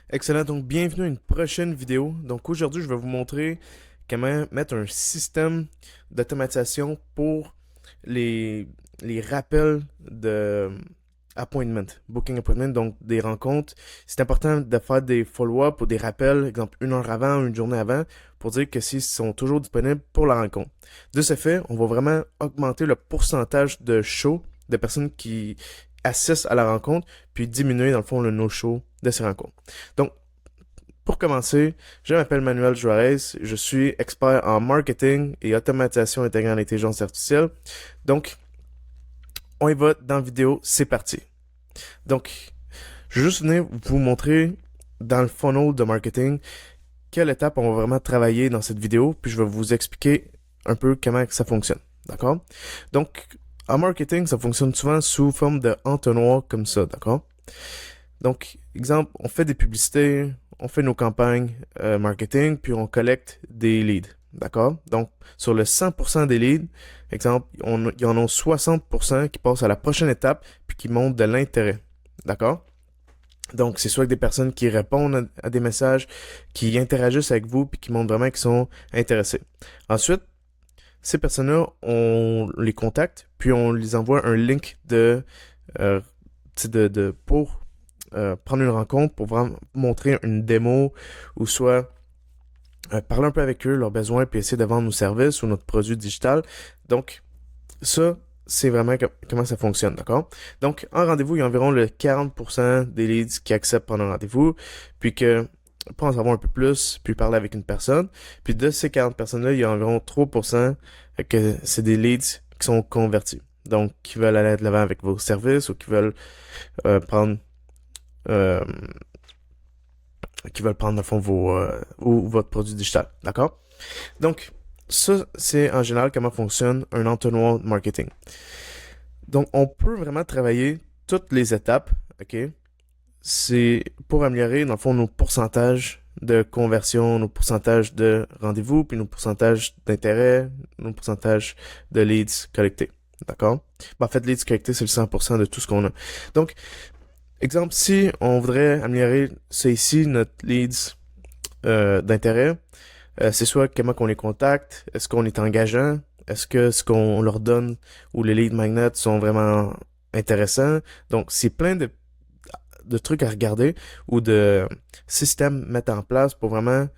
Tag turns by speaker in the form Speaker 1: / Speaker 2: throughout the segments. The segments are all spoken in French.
Speaker 1: Excellent, donc bienvenue à une prochaine vidéo. Donc aujourd'hui, je vais vous montrer comment mettre un système d'automatisation pour les, les rappels de booking appointment, donc des rencontres. C'est important de faire des follow-up ou des rappels, exemple une heure avant ou une journée avant, pour dire que s'ils sont toujours disponibles pour la rencontre. De ce fait, on va vraiment augmenter le pourcentage de show de personnes qui assistent à la rencontre, puis diminuer dans le fond le no-show de ces rencontres. Donc, pour commencer, je m'appelle Manuel Juarez, je suis expert en marketing et automatisation intégrant l'intelligence artificielle. Donc, on y va dans la vidéo, c'est parti. Donc, je vais juste venir vous montrer dans le funnel de marketing quelle étape on va vraiment travailler dans cette vidéo, puis je vais vous expliquer un peu comment ça fonctionne. D'accord? Donc, en marketing, ça fonctionne souvent sous forme de entonnoir comme ça, d'accord? Donc, exemple, on fait des publicités, on fait nos campagnes marketing, puis on collecte des leads. D'accord? Donc, sur le 100% des leads, exemple, il y en a 60% qui passent à la prochaine étape, puis qui montrent de l'intérêt. D'accord? Donc, c'est soit des personnes qui répondent à des messages, qui interagissent avec vous, puis qui montrent vraiment qu'ils sont intéressés. Ensuite, ces personnes-là, on les contacte, puis on les envoie un link euh, pour prendre une rencontre, pour vraiment montrer une démo, ou soit parler un peu avec eux, leurs besoins, puis essayer de vendre nos services ou notre produit digital. Donc, ça, c'est vraiment comment ça fonctionne, d'accord? Donc, en rendez-vous, il y a environ le 40% des leads qui acceptent pendant un rendez-vous, puis que pour en savoir un peu plus, puis parler avec une personne. Puis de ces 40 personnes-là, il y a environ 3% que c'est des leads qui sont convertis. Donc, qui veulent aller de l'avant avec vos services ou prendre euh, dans le fond ou votre produit digital. D'accord? Donc, ça, c'est en général comment fonctionne un entonnoir marketing. Donc, on peut vraiment travailler toutes les étapes, OK? C'est pour améliorer, dans le fond, nos pourcentages de conversion, nos pourcentages de rendez-vous, puis nos pourcentages d'intérêt, nos pourcentages de leads collectés. D'accord? Ben, en fait, leads collectés, c'est le 100% de tout ce qu'on a. Donc, exemple, si on voudrait améliorer, c'est ici notre leads d'intérêt, c'est soit comment qu'on les contacte, est-ce qu'on est engageant, est-ce que ce qu'on leur donne ou les lead magnets sont vraiment intéressants. Donc, c'est plein de trucs à regarder ou de systèmes à mettre en place pour vraiment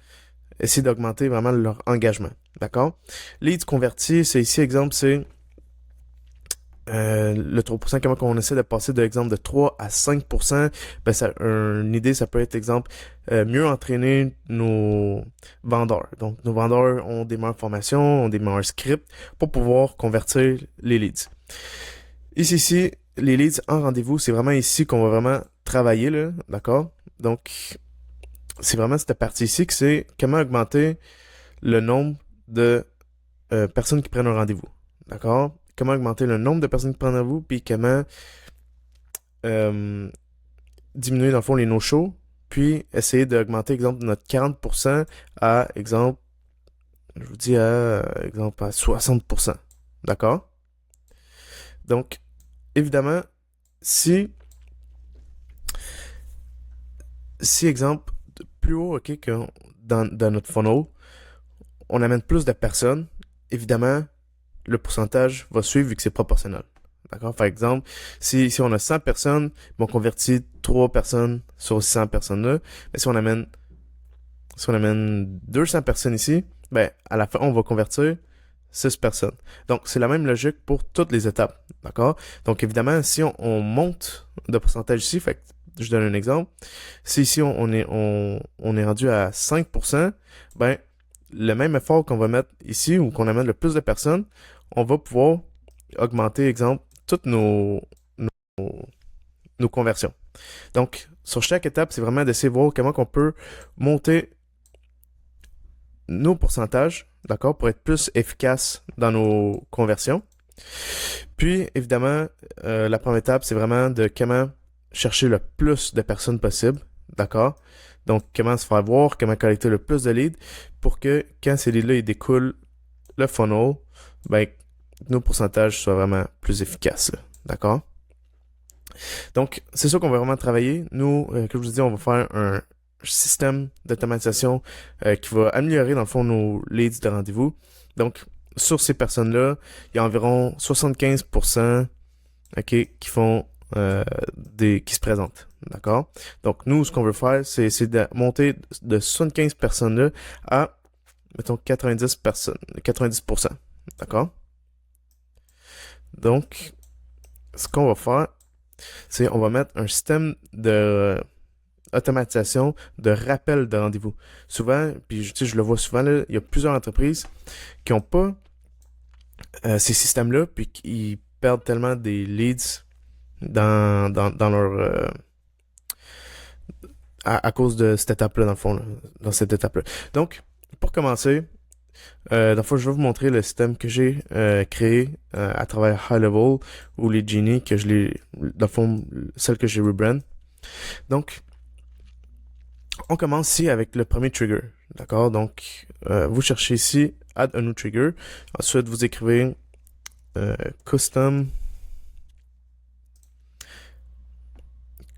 Speaker 1: essayer d'augmenter vraiment leur engagement. D'accord? Leads convertis, c'est ici, exemple, c'est le 3%, comment on essaie de passer de exemple de 3 à 5%, ben une idée, ça peut être exemple, mieux entraîner nos vendeurs. Donc, nos vendeurs ont des meilleures formations, ont des meilleurs scripts pour pouvoir convertir les leads. Ici, les leads en rendez-vous, c'est vraiment ici qu'on va vraiment travailler, là, d'accord? Donc, c'est vraiment cette partie ici que c'est comment augmenter le nombre de personnes qui prennent un rendez-vous. D'accord? Comment augmenter le nombre de personnes qui prennent un rendez-vous, puis comment euh, diminuer dans le fond les no-shows, puis essayer d'augmenter, exemple, notre 40% à, exemple, je vous dis exemple, à 60%. D'accord? Donc, évidemment, si, exemple, plus haut, OK, que dans notre funnel, on amène plus de personnes, évidemment, le pourcentage va suivre vu que c'est proportionnel. D'accord? Par exemple, si on a 100 personnes, on convertit 3 personnes sur ces 100 personnes-là. Mais si on amène 200 personnes ici, ben, à la fin, on va convertir 6 personnes. Donc, c'est la même logique pour toutes les étapes. D'accord? Donc, évidemment, si on monte de pourcentage ici, fait que je donne un exemple. Si ici, on est rendu à 5%, ben, le même effort qu'on va mettre ici ou qu'on amène le plus de personnes, on va pouvoir augmenter, exemple, toutes nos conversions. Donc, sur chaque étape, c'est vraiment d'essayer de voir comment on peut monter nos pourcentages, d'accord, pour être plus efficace dans nos conversions. Puis, évidemment, la première étape, c'est vraiment de comment chercher le plus de personnes possible, d'accord? Donc, comment se faire voir, comment collecter le plus de leads pour que quand ces leads-là, ils découlent le funnel, ben, nos pourcentages soient vraiment plus efficaces, là. D'accord? Donc, c'est ça qu'on va vraiment travailler. Nous, comme je vous dis, on va faire système d'automatisation qui va améliorer, dans le fond, nos leads de rendez-vous. Donc, sur ces personnes-là, il y a environ 75% qui font qui se présentent. D'accord? Donc, nous, ce qu'on veut faire, c'est de monter de 75 personnes-là à, mettons, 90 personnes, 90%. D'accord? Donc, ce qu'on va faire, c'est on va mettre un système de automatisation de rappel de rendez-vous. Souvent, puis je le vois souvent, là, il y a plusieurs entreprises qui n'ont pas ces systèmes-là, puis qui perdent tellement des leads dans leur... à cause de cette étape-là, dans le fond, là, dans cette étape-là. Donc, pour commencer, dans le fond, je vais vous montrer le système que j'ai créé à travers High Level ou les Genie, que je l'ai, dans le fond, celle que j'ai rebrand. Donc, on commence ici avec le premier trigger. D'accord? Donc, vous cherchez ici Add a new trigger. Ensuite, vous écrivez Custom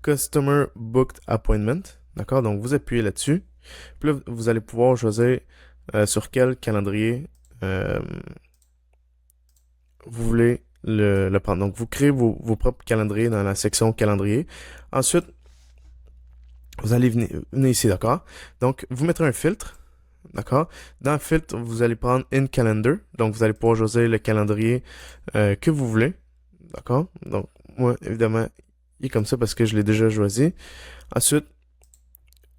Speaker 1: Customer Booked Appointment. D'accord? Donc, vous appuyez là-dessus. Puis là, vous allez pouvoir choisir sur quel calendrier vous voulez le prendre. Donc, vous créez vos propres calendriers dans la section calendrier. Ensuite, vous allez venir ici, d'accord? Donc, vous mettrez un filtre, d'accord? Dans le filtre, vous allez prendre In Calendar. Donc, vous allez pouvoir choisir le calendrier que vous voulez, d'accord? Donc, moi, évidemment, il est comme ça parce que je l'ai déjà choisi. Ensuite,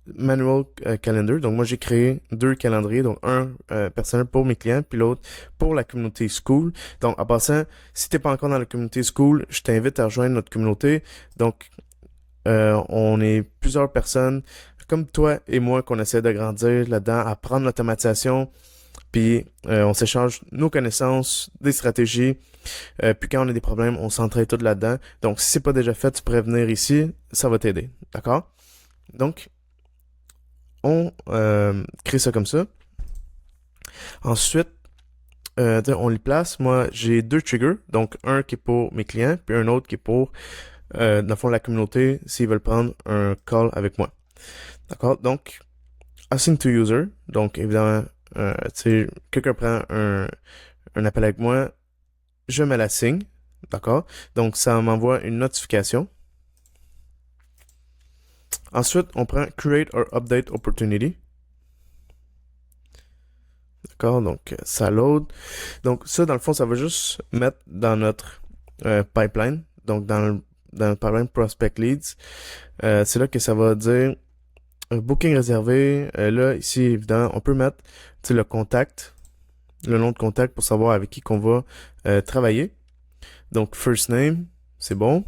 Speaker 1: Manual Calendar. Donc, moi, j'ai créé deux calendriers. Donc, un personnel pour mes clients, puis l'autre pour la communauté School. Donc, en passant, si tu n'es pas encore dans la communauté School, je t'invite à rejoindre notre communauté. Donc, on est plusieurs personnes comme toi et moi qu'on essaie de grandir là-dedans, apprendre l'automatisation, puis on s'échange nos connaissances, des stratégies, puis quand on a des problèmes, on s'entraide tout là-dedans. Donc, si c'est pas déjà fait, tu pourrais venir ici, ça va t'aider, d'accord? Donc, on crée ça comme ça. Ensuite, on les place. Moi, j'ai deux triggers, donc un qui est pour mes clients, puis un autre qui est pour dans le fond, la communauté, s'ils veulent prendre un call avec moi. D'accord? Donc, assign to user. Donc, évidemment, quelqu'un prend un appel avec moi, je me l'assigne. D'accord? Donc, ça m'envoie une notification. Ensuite, on prend Create or Update Opportunity. D'accord? Donc, ça load. Donc, ça, dans le fond, ça va juste mettre dans notre pipeline. Donc, dans le pipeline Prospect Leads. C'est là que ça va dire booking réservé. Là, ici, évidemment, on peut mettre le contact, le nom de contact pour savoir avec qui qu'on va travailler. Donc, first name, c'est bon.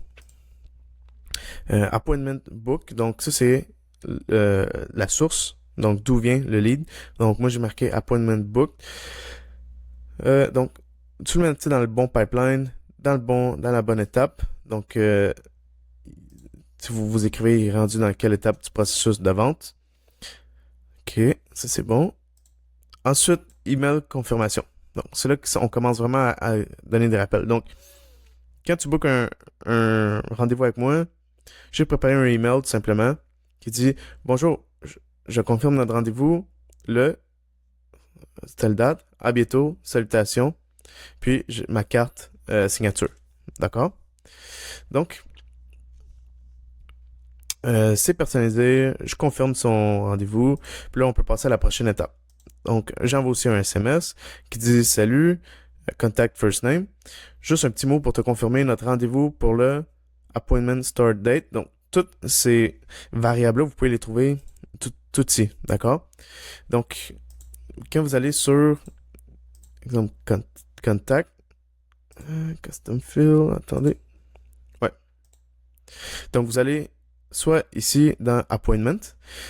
Speaker 1: Appointment book, donc ça, c'est la source. Donc, d'où vient le lead. Donc, moi, j'ai marqué appointment book. Donc, tu le mets dans le bon pipeline, dans la bonne étape. Donc, si vous écrivez, il est rendu dans quelle étape du processus de vente. OK, ça c'est bon. Ensuite, email confirmation. Donc, c'est là qu'on commence vraiment à donner des rappels. Donc, quand tu bookes un rendez-vous avec moi, j'ai préparé un email tout simplement qui dit « Bonjour, je confirme notre rendez-vous le telle date, à bientôt, salutations, puis ma carte signature. » D'accord? Donc, c'est personnalisé, je confirme son rendez-vous, puis là, on peut passer à la prochaine étape. Donc, j'envoie aussi un SMS qui dit « Salut, contact first name ». Juste un petit mot pour te confirmer notre rendez-vous pour le appointment start date. Donc, toutes ces variables-là, vous pouvez les trouver tout ici, d'accord? Donc, quand vous allez sur, exemple, contact, custom field, attendez. Ouais. Donc, vous allez soit ici dans Appointment.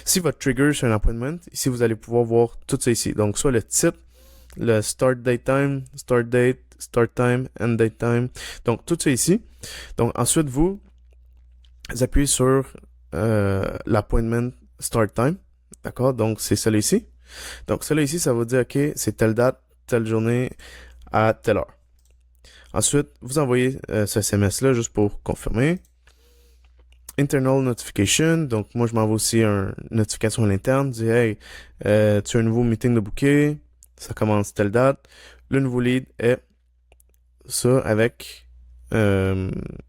Speaker 1: Si votre trigger c'est un appointment, ici vous allez pouvoir voir tout ça ici. Donc soit le titre, le start date time, start date, start time, end date time. Donc tout ça ici. Donc ensuite vous appuyez sur l'appointment start time. D'accord? Donc c'est celui ici. Donc celui ici, ça va dire ok, c'est telle date, telle journée à telle heure. Ensuite, vous envoyez ce SMS là juste pour confirmer. internal notification. Donc, moi, je m'envoie aussi une notification à l'interne. Je dis, hey, tu as un nouveau meeting de booker. Ça commence telle date. Le nouveau lead est ça avec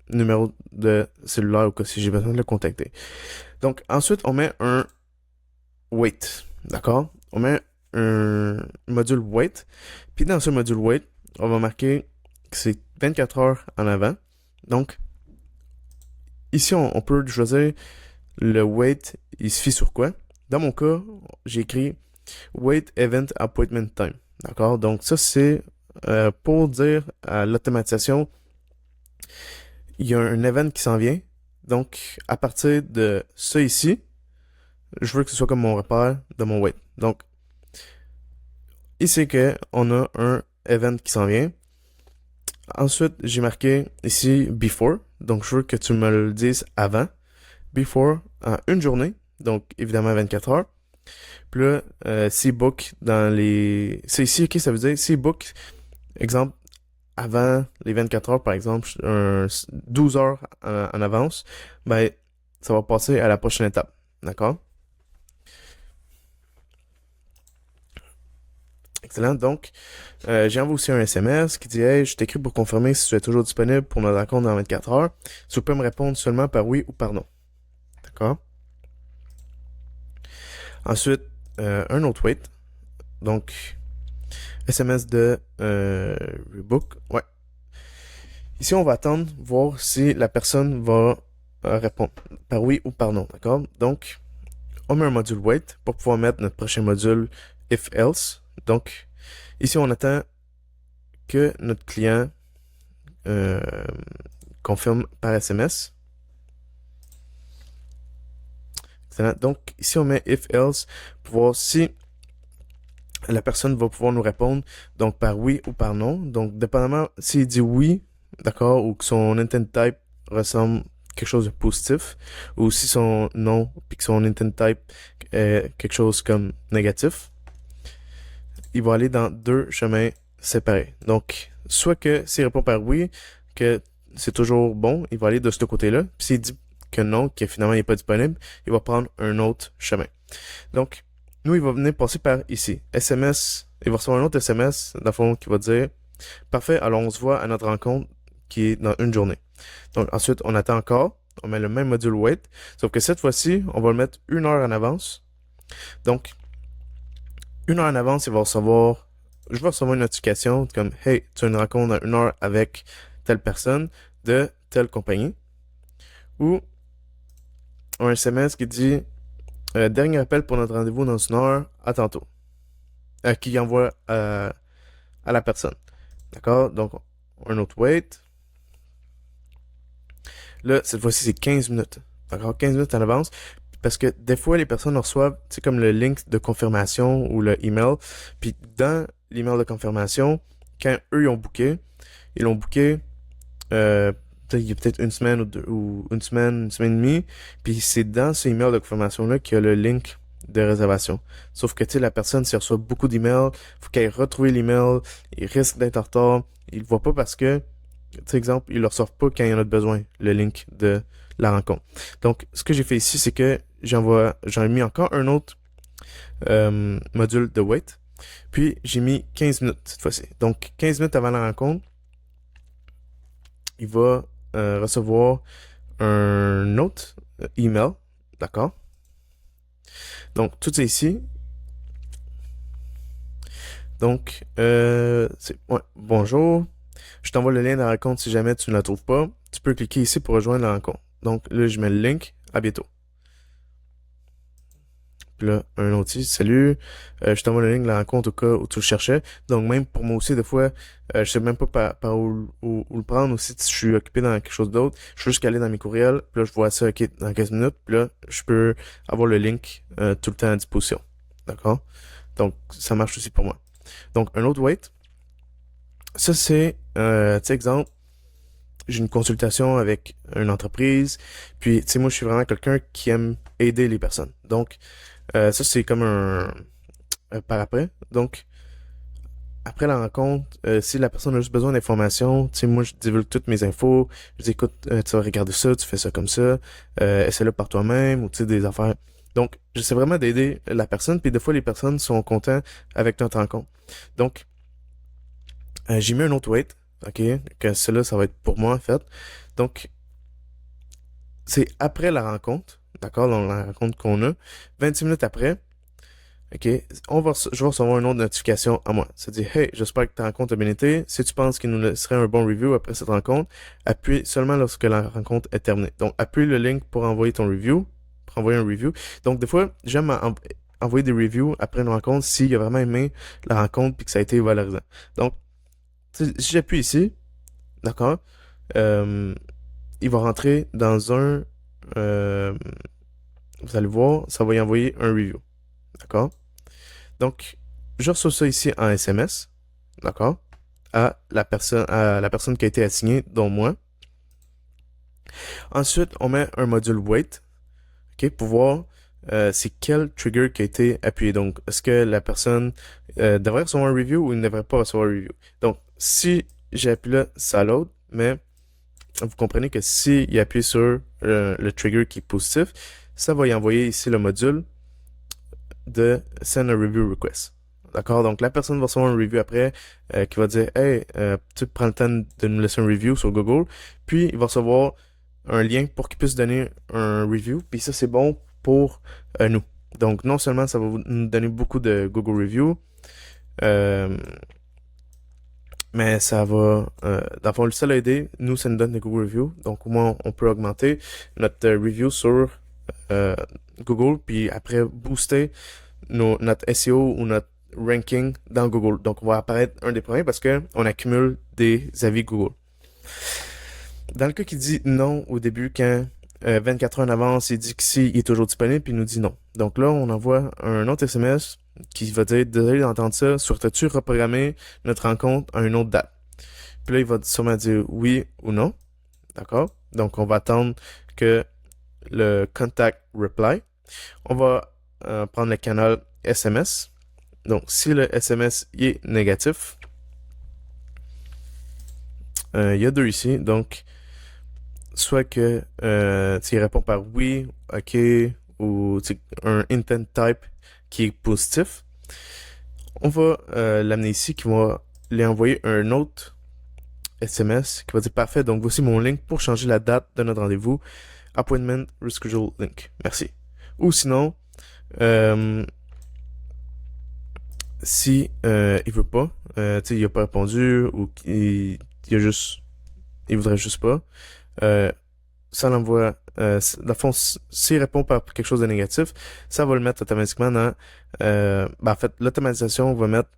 Speaker 1: numéro de cellulaire au cas si j'ai besoin de le contacter. Donc, ensuite, on met un wait. D'accord? On met un module wait. Puis dans ce module wait, on va marquer que c'est 24 heures en avant. Donc, ici, on peut choisir le wait, il se fie sur quoi? Dans mon cas, j'ai écrit wait event appointment time. D'accord? Donc, ça, c'est pour dire à l'automatisation, il y a un event qui s'en vient. Donc, à partir de ça ici, je veux que ce soit comme mon repère de mon wait. Donc, ici qu'on a un event qui s'en vient. Ensuite, j'ai marqué ici before. Donc, je veux que tu me le dises avant. Before, en une journée. Donc, évidemment, 24 heures. Puis là, si book dans les... C'est ici, ok, ça veut dire si book, exemple, avant les 24 heures, par exemple, 12 heures en avance, ben, ça va passer à la prochaine étape. D'accord? Excellent. Donc, j'ai envoyé aussi un SMS qui dit hey, je t'écris pour confirmer si tu es toujours disponible pour notre rencontre dans 24 heures. Tu peux me répondre seulement par oui ou par non. D'accord? Ensuite, un autre wait. Donc, SMS de Rebook. Ouais. Ici, on va attendre, voir si la personne va répondre par oui ou par non. D'accord? Donc, on met un module wait pour pouvoir mettre notre prochain module if else. Donc, ici, on attend que notre client confirme par SMS. Excellent. Donc, ici, on met if else pour voir si la personne va pouvoir nous répondre donc par oui ou par non. Donc, dépendamment s'il dit oui, d'accord, ou que son intent type ressemble quelque chose de positif, ou si son non, puis que son intent type est quelque chose comme négatif, il va aller dans deux chemins séparés. Donc, soit que s'il répond par oui, que c'est toujours bon, il va aller de ce côté-là. Puis s'il dit que non, que finalement il n'est pas disponible, il va prendre un autre chemin. Donc, nous, il va venir passer par ici. SMS, il va recevoir un autre SMS, dans le fond, qui va dire parfait, alors on se voit à notre rencontre qui est dans une journée. Donc, ensuite, on attend encore, on met le même module wait, sauf que cette fois-ci, on va le mettre une heure en avance. Donc, une heure en avance, il va recevoir, je vais recevoir une notification comme hey, tu as une rencontre dans une heure avec telle personne de telle compagnie. Ou un SMS qui dit dernier appel pour notre rendez-vous dans une heure, à tantôt. Qui envoie à la personne. D'accord? Donc, un autre wait. Là, cette fois-ci, c'est 15 minutes. D'accord? 15 minutes en avance. Parce que des fois, les personnes reçoivent, tu sais, comme le link de confirmation ou le email. Puis dans l'email de confirmation, quand eux, ils l'ont booké, il y a peut-être une semaine ou deux, ou une semaine et demie. Puis c'est dans ce email de confirmation-là qu'il y a le link de réservation. Sauf que, tu sais, la personne, s'il reçoit beaucoup d'emails, faut qu'elle retrouve l'email, il risque d'être en retard. Il le voit pas parce que, tu sais, exemple, il le reçoit pas quand il en a besoin, le link de la rencontre. Donc, ce que j'ai fait ici, c'est que j'en ai mis encore un autre module de wait. Puis, j'ai mis 15 minutes cette fois-ci. Donc, 15 minutes avant la rencontre, il va recevoir un autre email. D'accord? Donc, tout est ici. Donc, ouais, bonjour. Je t'envoie le lien de la rencontre si jamais tu ne la trouves pas. Tu peux cliquer ici pour rejoindre la rencontre. Donc, là, je mets le link. À bientôt. Puis là, un autre ici. Salut. Je t'envoie le lien de la rencontre au cas où tu le cherchais. Donc, même pour moi aussi, des fois, je sais même pas par où le prendre aussi si je suis occupé dans quelque chose d'autre. Je suis juste aller dans mes courriels. Puis là, je vois ça dans 15 minutes. Puis là, je peux avoir le link tout le temps à disposition. D'accord? Donc, ça marche aussi pour moi. Donc, un autre wait. Ça, c'est, tu sais, exemple, j'ai une consultation avec une entreprise, puis, tu sais, moi, je suis vraiment quelqu'un qui aime aider les personnes. Donc, ça, c'est comme un par après. Donc, après la rencontre, si la personne a juste besoin d'informations, tu sais, moi, je divulgue toutes mes infos. Je dis, écoute, tu vas regarder ça, tu fais ça comme ça, essaie-le par toi-même, ou tu sais, des affaires. Donc, j'essaie vraiment d'aider la personne, puis des fois, les personnes sont contentes avec notre rencontre. Donc, j'ai mis un autre wait, ok, que cela, ça va être pour moi, en fait. Donc, c'est après la rencontre, d'accord, dans la rencontre qu'on a, 26 minutes après, ok, je vais recevoir une autre notification à moi. Ça dit, hey, j'espère que ta rencontre a bien été. Si tu penses qu'il nous laisserait un bon review après cette rencontre, appuie seulement lorsque la rencontre est terminée. Donc, appuie le link pour envoyer ton review, pour envoyer un review. Donc, des fois, j'aime envoyer des reviews après une rencontre s'il a vraiment aimé la rencontre puis que ça a été valorisant. Donc, si j'appuie ici, d'accord, il va rentrer dans euh, vous allez voir, ça va y envoyer un review. D'accord? Donc, je reçois ça ici en SMS, d'accord? À la personne qui a été assignée, dont moi. Ensuite, on met un module wait, ok, pour voir c'est quel trigger qui a été appuyé. Donc, est-ce que la personne devrait recevoir un review ou ne devrait pas recevoir un review? Donc, si j'appuie là, ça load, mais vous comprenez que si il appuie sur le trigger qui est positif, ça va y envoyer ici le module de send a review request. D'accord? Donc, la personne va recevoir un review après qui va dire, hey, tu prends le temps de nous laisser un review sur Google. Puis, il va recevoir un lien pour qu'il puisse donner un review. Puis ça, c'est bon pour nous. Donc, non seulement ça va nous donner beaucoup de Google Review, mais ça va, dans le fond, ça l'a aidé. Nous, ça nous donne des Google Reviews. Donc, au moins, on peut augmenter notre review sur Google. Puis après, booster notre SEO ou notre ranking dans Google. Donc, on va apparaître un des premiers parce qu'on accumule des avis Google. Dans le cas qui dit non au début, quand 24 heures en avance, il dit que si il est toujours disponible, puis il nous dit non. Donc là, on envoie un autre SMS qui va dire désolé d'entendre ça, souhaites-tu reprogrammer notre rencontre à une autre date? Puis là, il va sûrement dire oui ou non. D'accord? Donc, on va attendre que le contact reply. On va prendre le canal SMS. Donc, si le SMS est négatif, il y a deux ici. Donc, soit que il répond par oui, ok, ou un intent type qui est positif. On va l'amener ici qui va lui envoyer un autre SMS qui va dire parfait, donc voici mon link pour changer la date de notre rendez-vous. Appointment reschedule link. Merci. Ou sinon, si il veut pas, il a pas répondu ou il voudrait juste pas, ça l'envoie, dans le fond, s'il répond par quelque chose de négatif, ça va le mettre automatiquement dans, en fait, l'automatisation va mettre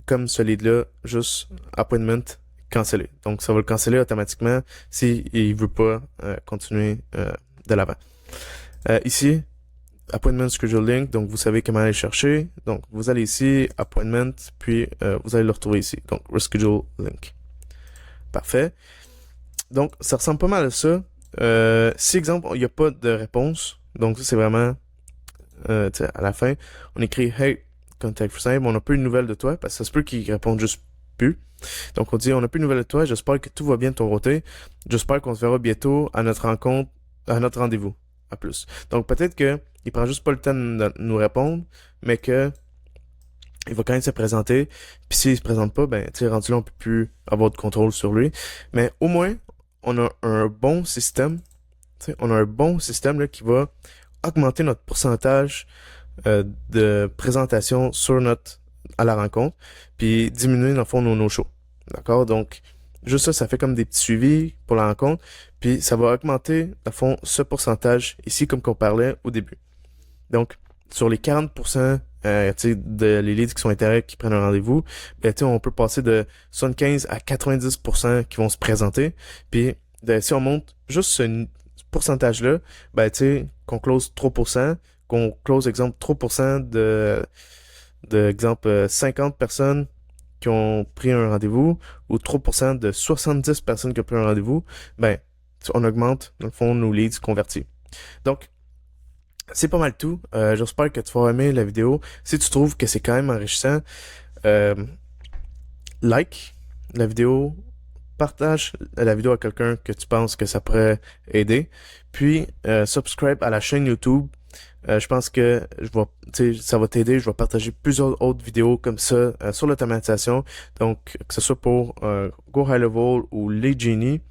Speaker 1: comme ce lead-là, juste appointment cancellé. Donc, ça va le canceller automatiquement s'il veut pas continuer de l'avant. Ici, appointment schedule link, donc vous savez comment aller chercher. Donc, vous allez ici, appointment, puis vous allez le retrouver ici. Donc, reschedule link. Parfait. Donc, ça ressemble pas mal à ça. Si, exemple, il n'y a pas de réponse, donc ça, c'est vraiment, à la fin, on écrit « Hey, contact for Simon, on n'a pas eu de nouvelles de toi », parce que ça se peut qu'il réponde juste plus. Donc, on dit « On n'a plus de nouvelles de toi, j'espère que tout va bien de ton côté. J'espère qu'on se verra bientôt à notre rencontre, à notre rendez-vous. À plus. » Donc, peut-être que il prend juste pas le temps de nous répondre, mais que il va quand même se présenter. Puis s'il se présente pas, ben, tu sais, rendu là, on peut plus avoir de contrôle sur lui. Mais au moins, on a un bon système. Tu sais, on a un bon système là, qui va augmenter notre pourcentage de présentation à la rencontre, puis diminuer, dans le fond, nos shows. D'accord? Donc, juste ça, ça fait comme des petits suivis pour la rencontre, puis ça va augmenter, dans le fond, ce pourcentage ici, comme qu'on parlait au début. Donc, sur les 40% de les leads qui sont intéressés, qui prennent un rendez-vous, ben, on peut passer de 75 à 90% qui vont se présenter. Puis, si on monte juste ce pourcentage-là, ben, qu'on close 3%, qu'on close, exemple, 3% exemple, 50 personnes qui ont pris un rendez-vous, ou 3% de 70 personnes qui ont pris un rendez-vous, ben, on augmente, dans le fond, nos leads convertis. Donc, c'est pas mal tout. J'espère que tu vas aimer la vidéo. Si tu trouves que c'est quand même enrichissant, like la vidéo, partage la vidéo à quelqu'un que tu penses que ça pourrait aider. Puis, subscribe à la chaîne YouTube. Je pense que ça va t'aider. Je vais partager plusieurs autres vidéos comme ça sur l'automatisation. Donc, que ce soit pour Go High Level ou les Genie,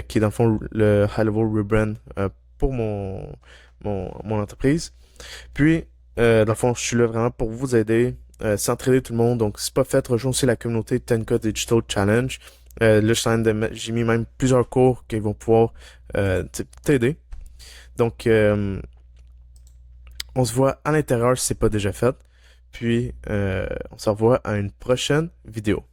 Speaker 1: qui est dans le fond le High Level Rebrand pour mon entreprise. Puis, dans le fond, je suis là vraiment pour vous aider, s'entraider tout le monde. Donc, si c'est pas fait, rejoins aussi la communauté 10K Digital Challenge. Là, j'ai mis même plusieurs cours qui vont pouvoir t'aider. Donc, on se voit à l'intérieur si c'est pas déjà fait. Puis, on se revoit à une prochaine vidéo.